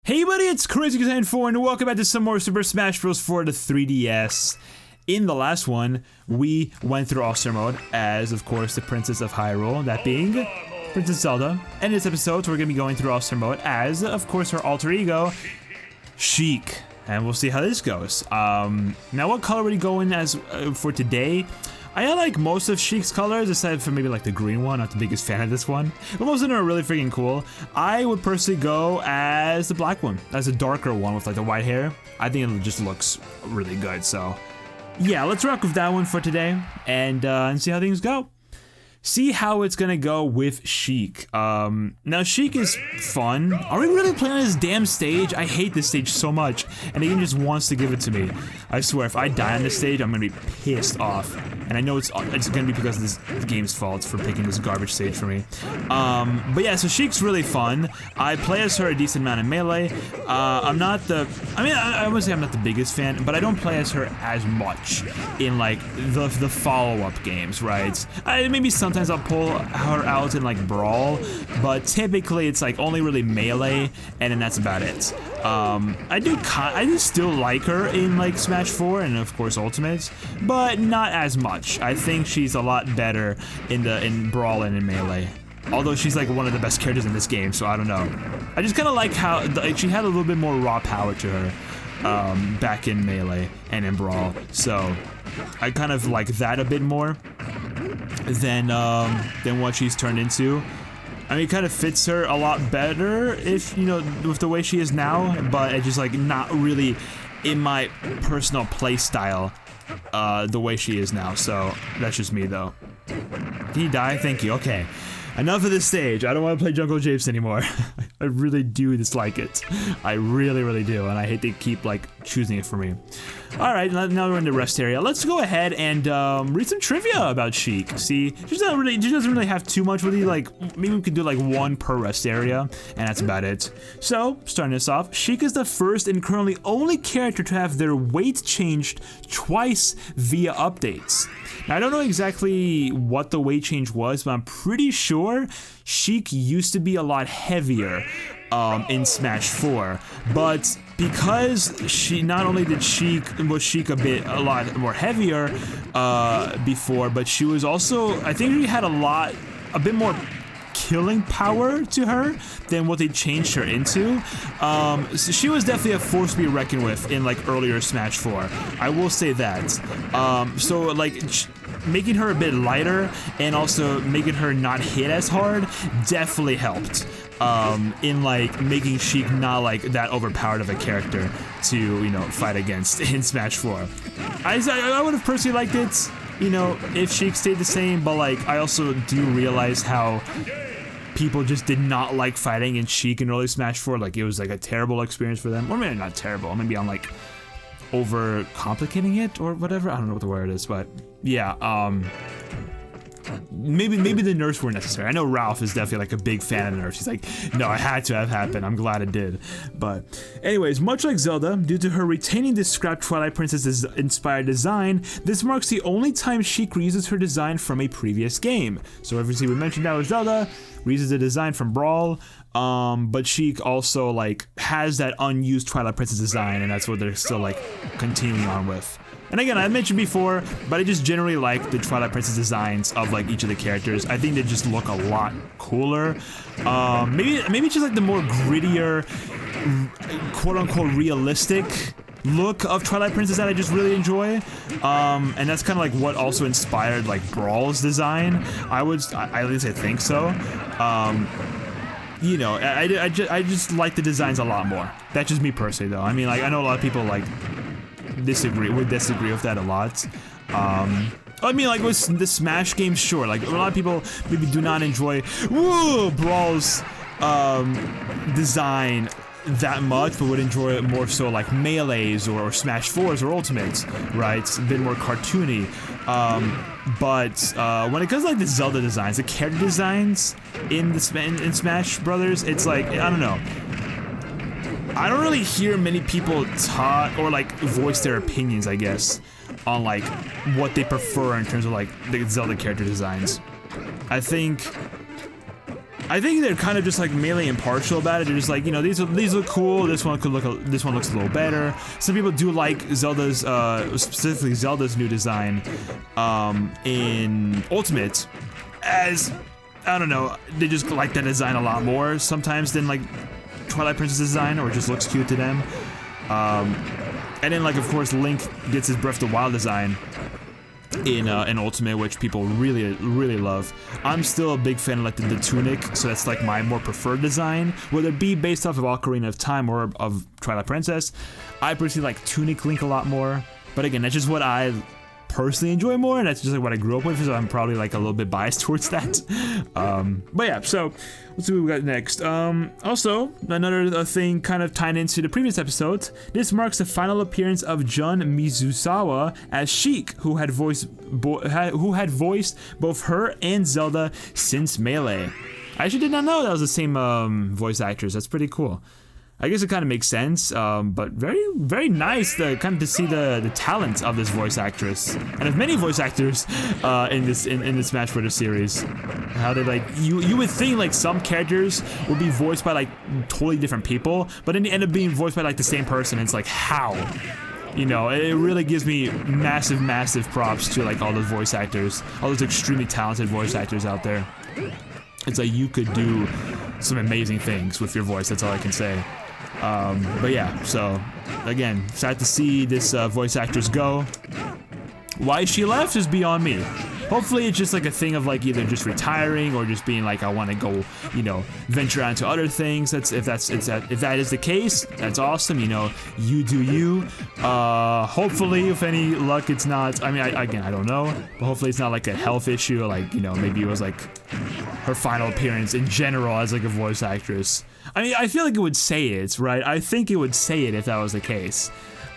Hey buddy, it's Crazy4 and welcome back to some more Super Smash Bros. For the 3DS. In the last one, we went through All-Star Mode as, of course, the Princess of Hyrule, that being Princess Zelda. And in this episode, we're going to be going through All-Star Mode as, of course, her alter ego, Sheik. And we'll see how this goes. Now what color would he go in as for today? I like most of Sheik's colors, aside from maybe like the green one. Not the biggest fan of this one, but most of them are really freaking cool. I would personally go as the black one, as a darker one with like the white hair. I think it just looks really good, so yeah, let's rock with that one for today and see how things go. See how it's gonna go with Sheik. Now Sheik is fun. Are we really playing on this damn stage? I hate this stage so much, and the game just wants to give it to me. I swear, if I die on this stage, I'm gonna be pissed off. And I know it's gonna be because of this game's fault for picking this garbage stage for me. But yeah, so Sheik's really fun. I play as her a decent amount in Melee. I wouldn't say I'm not the biggest fan, but I don't play as her as much in like the follow-up games, right? Maybe sometimes I'll pull her out in like Brawl, but typically it's like only really Melee, and then that's about it. I do still like her in like Smash 4 and of course Ultimate, but not as much. I think she's a lot better in Brawl and in Melee. Although she's like one of the best characters in this game, so I don't know. I just kind of like how she had a little bit more raw power to her back in Melee and in Brawl. So I kind of like that a bit more than what she's turned into. I mean, it kind of fits her a lot better if, you know, with the way she is now, but it's just like not really in my personal play style the way she is now. So that's just me though. Can you die? Thank you. Okay. Enough of this stage. I don't want to play Jungle Japes anymore. I really do dislike it. I really, really do, and I hate to keep like choosing it for me. Alright, now we're in the rest area. Let's go ahead and read some trivia about Sheik. See, she doesn't really have too much with you. Like, maybe we could do like one per rest area, and that's about it. So, starting this off, Sheik is the first and currently only character to have their weight changed twice via updates. Now, I don't know exactly what the weight change was, but I'm pretty sure Sheik used to be a lot heavier in Smash 4, but because she not only was Sheik a lot more heavier before, but she was also, I think she had a bit more killing power to her than what they changed her into. So she was definitely a force to be reckoned with in like earlier Smash 4. I will say that. So like making her a bit lighter and also making her not hit as hard definitely helped in like making Sheik not like that overpowered of a character to, you know, fight against in Smash 4. I would have personally liked it, you know, if Sheik stayed the same, but like I also do realize how people just did not like fighting in Sheik in early Smash 4. Like it was like a terrible experience for them, or maybe not terrible, maybe I'm like over complicating it or whatever. I don't know what the word is, but yeah, maybe the nerfs were necessary. I know Ralph is definitely like a big fan of nerfs. He's like, no, it had to have happened. I'm glad it did. But anyways, much like Zelda, due to her retaining this scrap Twilight Princess inspired design, this marks the only time Sheik reuses her design from a previous game. So obviously we mentioned that with Zelda, reuses the design from Brawl, but Sheik also like has that unused Twilight Princess design, and that's what they're still like continuing on with. And again, I mentioned before, but I just generally like the Twilight Princess designs of like each of the characters. I think they just look a lot cooler. Maybe just like the more grittier, quote-unquote realistic look of Twilight Princess that I just really enjoy. And that's kind of like what also inspired like Brawl's design. At least I think so. You know, I just like the designs a lot more. That's just me personally though. I mean, like I know a lot of people like disagree with that a lot. I mean, like with the Smash games, sure. Like a lot of people maybe do not enjoy Brawl's design that much, but would enjoy it more so like Melee's or Smash 4's or Ultimates, right? It's a bit more cartoony. But when it comes to like the Zelda designs, the character designs in Smash Brothers, it's like, I don't know. I don't really hear many people talk or like voice their opinions, I guess, on like what they prefer in terms of like the Zelda character designs. I think I think they're kind of just like Melee impartial about it. They're just like, you know, these look cool. This one looks a little better. Some people do like Zelda's, specifically Zelda's new design, in Ultimate, as I don't know, they just like that design a lot more sometimes than like Twilight Princess design, or it just looks cute to them. And then like of course Link gets his Breath of the Wild design in Ultimate, which people really love. I'm still a big fan of like the tunic, so that's like my more preferred design. Whether it be based off of Ocarina of Time or of Twilight Princess, I personally like Tunic Link a lot more. But again, that's just what I personally enjoy more, and that's just like what I grew up with, so I'm probably like a little bit biased towards that. But yeah, so let's see what we got next. Also, another thing kind of tying into the previous episode, this marks the final appearance of Jun Mizusawa as Sheik, who had voiced both her and Zelda since Melee. I actually did not know that was the same voice actress. That's pretty cool. I guess it kind of makes sense, but very nice to see the talent of this voice actress, and of many voice actors in this Smash Bros. Series. How they like you would think like some characters would be voiced by like totally different people, but then they end up being voiced by like the same person. And it's like, how? You know, it really gives me massive props to like all those voice actors, all those extremely talented voice actors out there. It's like you could do some amazing things with your voice. That's all I can say. But yeah, so again, sad to see this voice actress go. Why she left is beyond me. Hopefully it's just like a thing of like either just retiring or just being like, I want to go, you know, venture out into other things. If that is the case, that's awesome. You know, you do you. Hopefully, if any luck, it's not. I mean, again, I don't know, but hopefully it's not like a health issue. Like, you know, maybe it was like her final appearance in general as like a voice actress. I mean, I feel like it would say it, right? I think it would say it if that was the case.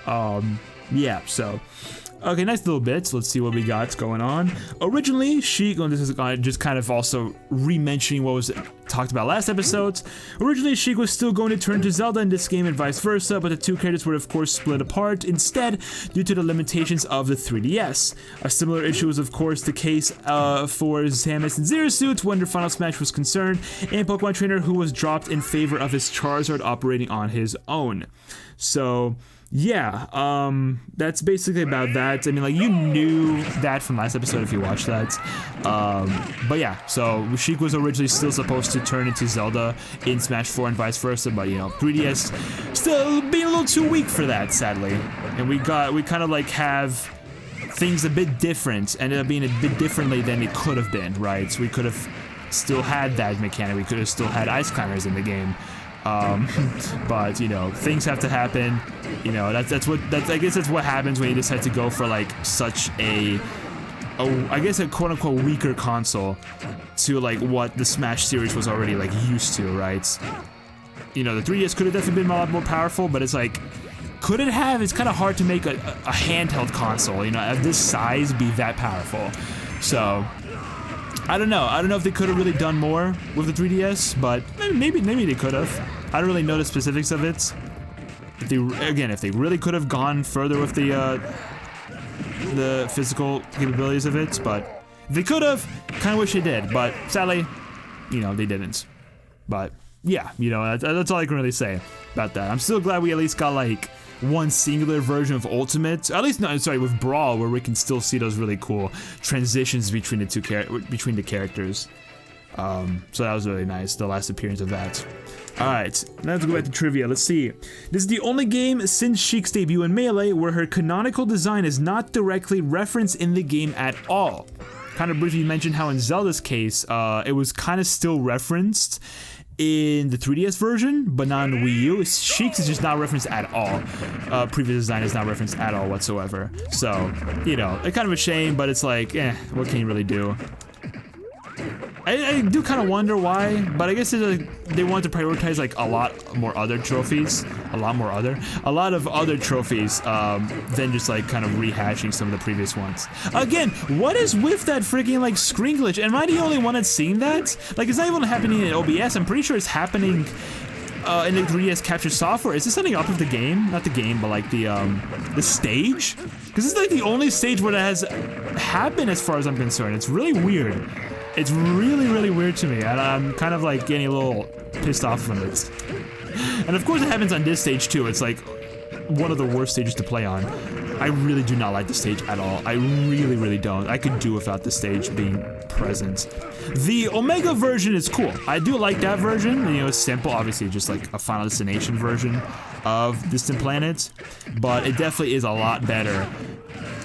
Yeah, so. Okay, nice little bits. Let's see what we got going on. Originally, Sheik, and this is just kind of also re-mentioning what was talked about last episode. Originally, Sheik was still going to turn to Zelda in this game and vice versa, but the two characters were of course split apart instead due to the limitations of the 3DS. A similar issue was of course the case for Samus and Zero when their final Smash was concerned, and Pokemon Trainer, who was dropped in favor of his Charizard operating on his own. So yeah, that's basically about that. I mean, like, you knew that from last episode if you watched that. But yeah, so Sheik was originally still supposed to turn into Zelda in Smash 4 and vice versa, but you know, 3DS still being a little too weak for that, sadly. And we kind of like have things a bit different, ended up being a bit differently than it could have been, right? So we could have still had that mechanic, we could have still had Ice Climbers in the game. But you know, things have to happen. You know, I guess that's what happens when you decide to go for like such I guess a quote unquote weaker console to like what the Smash series was already like used to, right? You know, the 3DS could have definitely been a lot more powerful, but it's like, could it have? It's kind of hard to make a handheld console, you know, of this size be that powerful. So I don't know if they could have really done more with the 3DS, but maybe they could have. I don't really know the specifics of it. If they really could have gone further with the physical capabilities of it, but if they could have, kind of wish they did, but sadly, you know, they didn't. But yeah, you know, that's all I can really say about that. I'm still glad we at least got like one singular version of Ultimate, at least with Brawl, where we can still see those really cool transitions between the characters. So that was really nice, the last appearance of that. Alright, now let's go back to trivia. Let's see. This is the only game since Sheik's debut in Melee where her canonical design is not directly referenced in the game at all. Kind of briefly mentioned how in Zelda's case, it was kind of still referenced in the 3DS version, but not in the Wii U. Sheik's is just not referenced at all. Previous design is not referenced at all whatsoever. So, you know, it's kind of a shame, but it's like, what can you really do? I do kind of wonder why, but I guess they want to prioritize like a lot of other trophies than just like kind of rehashing some of the previous ones. Again, what is with that freaking like screen glitch? Am I the only one that's seeing that? Like, it's not even happening in OBS. I'm pretty sure it's happening in the 3DS capture software. Is this something up with the game? Not the game, but like the stage? Because it's like the only stage where that has happened as far as I'm concerned. It's really weird. It's really, really weird to me, and I'm kind of like getting a little pissed off from it. And of course it happens on this stage too. It's like one of the worst stages to play on. I really do not like the stage at all. I really, really don't. I could do without the stage being present. The Omega version is cool. I do like that version. You know, it's simple, obviously just like a Final Destination version of Distant Planet, but it definitely is a lot better.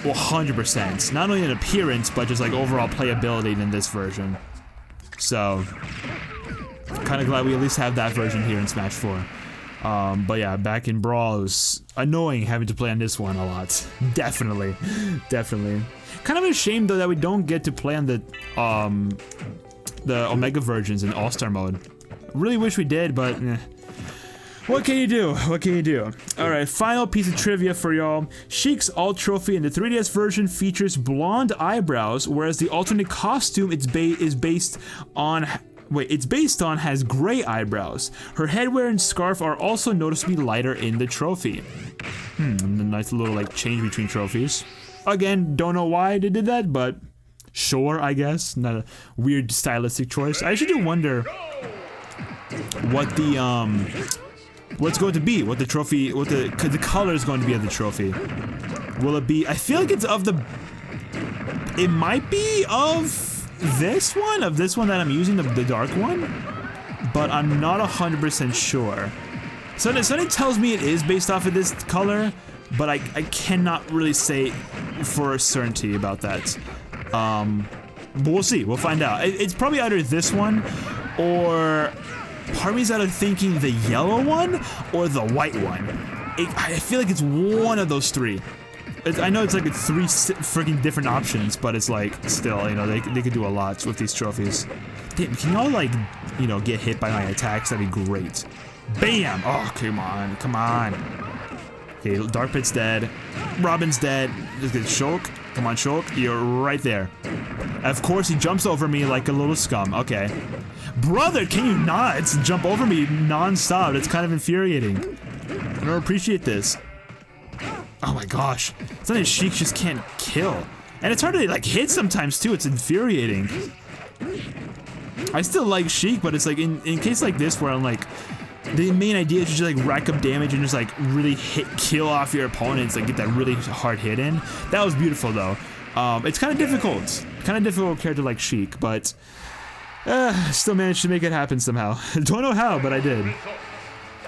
100%. Not only in appearance, but just like overall playability than this version. So, kind of glad we at least have that version here in Smash 4. But yeah, back in Brawl, it was annoying having to play on this one a lot. Definitely. Definitely. Kind of a shame though that we don't get to play on the Omega versions in All-Star mode. Really wish we did, but eh. What can you do? What can you do? Alright, final piece of trivia for y'all. Sheik's Alt Trophy in the 3DS version features blonde eyebrows, whereas the alternate costume it's based on has gray eyebrows. Her headwear and scarf are also noticeably lighter in the trophy. A nice little like change between trophies. Again, don't know why they did that, but sure, I guess. Not a weird stylistic choice. I actually do wonder what the what's going to be, what the trophy, what the color is going to be of the trophy. Will it be, I feel like it's of the, it might be of this one that I'm using, the dark one, but I'm not 100% sure. Something tells me it is based off of this color, but I cannot really say for certainty about that. But we'll see, we'll find out. It's probably either this one, or part of me is either thinking the yellow one, or the white one. I feel like it's one of those three. I know it's like three freaking different options, but it's like, still, you know, they could do a lot with these trophies. Damn, can y'all like, you know, get hit by my attacks? That'd be great. Bam! Oh, come on, come on. Okay, Dark Pit's dead. Robin's dead. Just get Sheik. Come on, Sheik, you're right there. Of course, he jumps over me like a little scum. Okay. Brother, can you not jump over me non-stop? It's kind of infuriating. I don't appreciate this. Oh my gosh. It's not that Sheik just can't kill. And it's hard to like hit sometimes too, it's infuriating. I still like Sheik, but it's like in case like this where I'm like, the main idea is to just like rack up damage and just like really kill off your opponents, like get that really hard hit in. That was beautiful though. It's kind of difficult. Kind of difficult character like Sheik, but still managed to make it happen somehow. Don't know how, but I did.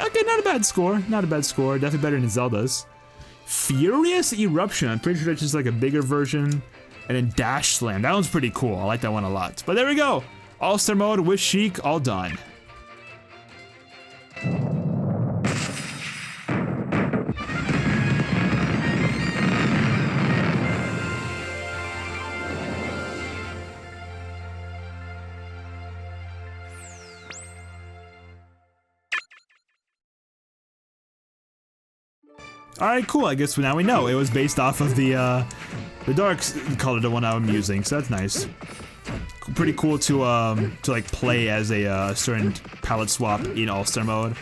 Okay, not a bad score. Not a bad score. Definitely better than Zelda's. Furious Eruption. I'm pretty sure that's just like a bigger version. And then Dash Slam. That one's pretty cool. I like that one a lot. But there we go. All-Star mode with Sheik all done. Alright, cool. I guess now we know. It was based off of the dark color, the one I'm using, so that's nice. Pretty cool to like play as a certain palette swap in All-Star mode,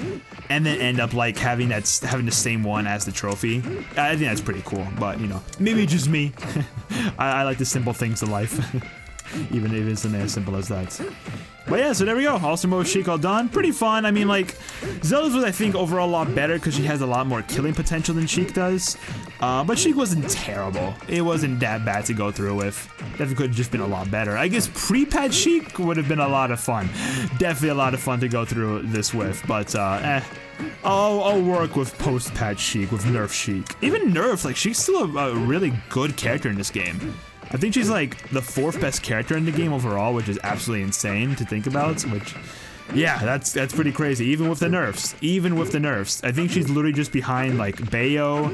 and then end up like having the same one as the trophy. I think that's pretty cool, but you know, maybe just me. I like the simple things in life, even if it isn't as simple as that. But yeah, so there we go. All-Star mode with Sheik all done. Pretty fun. I mean, like, Zelda's was, I think, overall a lot better because she has a lot more killing potential than Sheik does. But Sheik wasn't terrible. It wasn't that bad to go through with. Definitely could have just been a lot better. I guess pre-patch Sheik would have been a lot of fun. Definitely a lot of fun to go through this with, but, I'll work with post-patch Sheik, with nerf Sheik. Even nerf, like, Sheik's still a really good character in this game. I think she's like the 4th best character in the game overall, which is absolutely insane to think about, which, yeah, that's pretty crazy, even with the nerfs. Even with the nerfs. I think she's literally just behind like Bayo,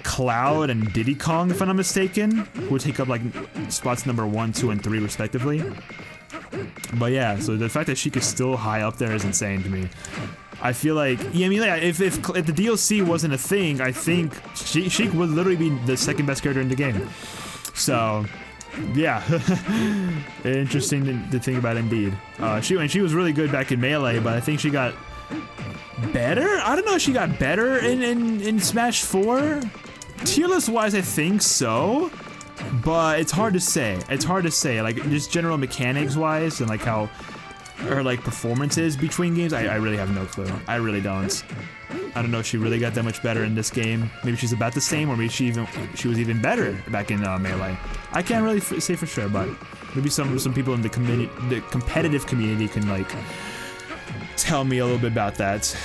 Cloud, and Diddy Kong, if I'm not mistaken, who would take up like spots number 1, 2, and 3 respectively. But yeah, so the fact that Sheik is still high up there is insane to me. I feel like, yeah, I mean, like, if the DLC wasn't a thing, I think Sheik would literally be the 2nd best character in the game. So, yeah, interesting to think about indeed. She was really good back in Melee, but I think she got better? I don't know if she got better in Smash 4? Tier list wise, I think so. but it's hard to say. It's hard to say, like, just general mechanics wise and like how her like performance is between games. I really have no clue. I really don't. I don't know if she really got that much better in this game. Maybe she's about the same, or maybe she was even better back in Melee. I can't really say for sure, but maybe some people in the competitive community can like tell me a little bit about that.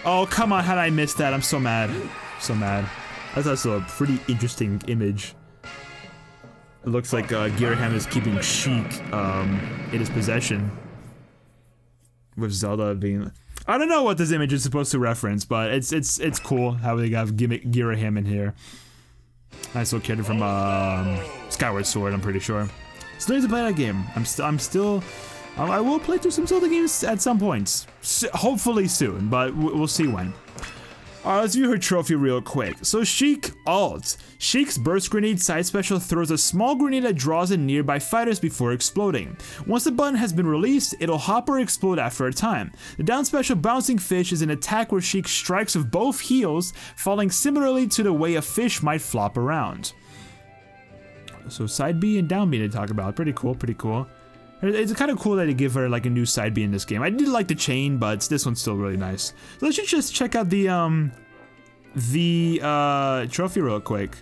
Oh come on, how did I miss that? I'm so mad, so mad. That's also a pretty interesting image. It looks like Girahim is keeping Sheik in his possession, with Zelda being. I don't know what this image is supposed to reference, but it's cool how they got Girahim in here. Nice little character from Skyward Sword, I'm pretty sure. Still need to play that game. I will play through some Zelda games at some point. Hopefully soon, but we'll see when. Alright, let's view her trophy real quick. So Sheik ult. Sheik's burst grenade side special throws a small grenade that draws in nearby fighters before exploding. Once the button has been released, it'll hop or explode after a time. The down special bouncing fish is an attack where Sheik strikes with both heels, falling similarly to the way a fish might flop around. So side B and down B to talk about. Pretty cool, pretty cool. It's kind of cool that they give her like a new side B in this game. I did like the chain, but this one's still really nice. So let's just check out the trophy real quick.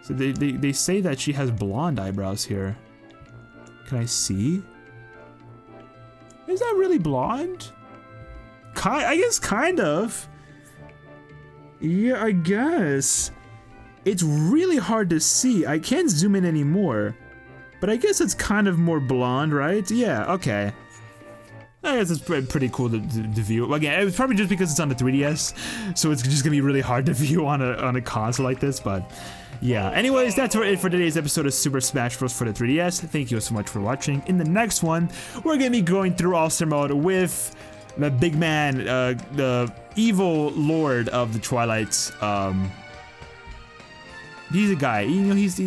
So they say that she has blonde eyebrows here. Can I see? Is that really blonde? I guess kind of. Yeah, I guess. It's really hard to see. I can't zoom in anymore. But I guess it's kind of more blonde, right? Yeah, okay. I guess it's pretty cool to view. Again, it was probably just because it's on the 3DS, so it's just gonna be really hard to view on a console like this, but yeah. Anyways, that's it for today's episode of Super Smash Bros. For the 3DS. Thank you so much for watching. In the next one, we're gonna be going through All-Star Mode with the big man, the evil lord of the Twilight, he's a guy, you know, it's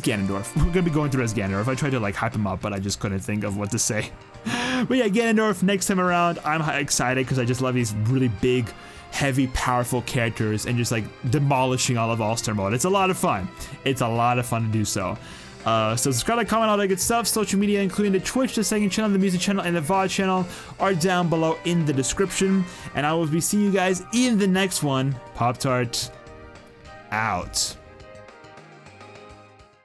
Ganondorf. We're gonna be going through as Ganondorf. I tried to like hype him up, but I just couldn't think of what to say. But yeah, Ganondorf next time around. I'm excited because I just love these really big, heavy, powerful characters and just like demolishing all of All-Star Mode. It's a lot of fun. It's a lot of fun to do so. So subscribe, like, comment, all that good stuff. Social media, including the Twitch, the second channel, the music channel, and the VOD channel are down below in the description. And I will be seeing you guys in the next one. Pop-Tart out.